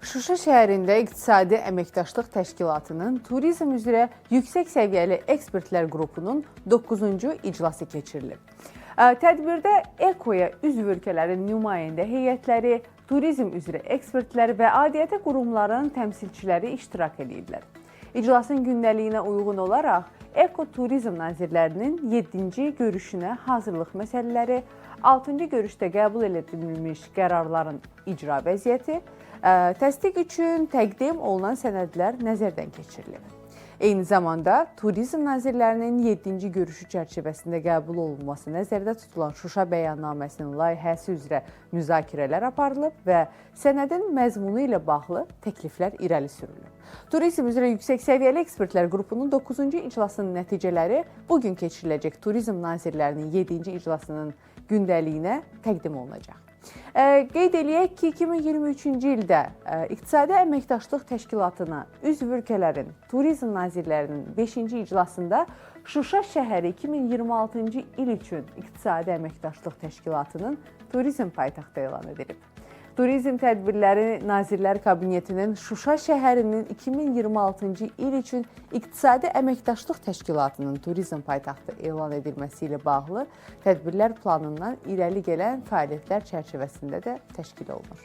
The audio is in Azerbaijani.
Şuşa şəhərində İqtisadi Əməkdaşlıq Təşkilatının turizm üzrə yüksək səviyyəli ekspertlər qrupunun 9-cu iclası keçirilib. Tədbirdə EKO-ya üzv ölkələrin nümayəndə heyətləri, turizm üzrə ekspertlər və aidiyyatı qurumların təmsilçiləri iştirak edirlər. İclasın gündəliyinə uyğun olaraq EKO Turizm Nazirlərinin 7-ci görüşünə hazırlıq məsələləri, 6-cı görüşdə qəbul edilmiş qərarların icra vəziyyəti, təsdiq üçün təqdim olunan sənədlər nəzərdən keçirilib. Eyni zamanda Turizm Nazirlərinin 7-ci görüşü çərçivəsində qəbul olunması nəzərdə tutulan Şuşa bəyannaməsinin layihəsi üzrə müzakirələr aparılıb və sənədin məzmunu ilə bağlı təkliflər irəli sürülüb. Turizm üzrə yüksək səviyyəli ekspertlər qrupunun 9-cu iclasının nəticələri bugün keçiriləcək Turizm Nazirlərinin 7-ci iclasının gündəliyinə təqdim olunacaq. Qeyd eləyək ki, 2023-cü ildə İqtisadi Əməkdaşlıq Təşkilatına üzv ölkələrin Turizm Nazirlərinin 5-ci iclasında Şuşa şəhəri 2026-cı il üçün İqtisadi Əməkdaşlıq Təşkilatının turizm paytaxtı elan edilib. Turizm Tədbirləri Nazirlər Kabinetinin Şuşa şəhərinin 2026-cı il üçün İqtisadi Əməkdaşlıq Təşkilatının turizm paytaxtı elan edilməsi ilə bağlı tədbirlər planından irəli gələn fəaliyyətlər çərçivəsində də təşkil olunur.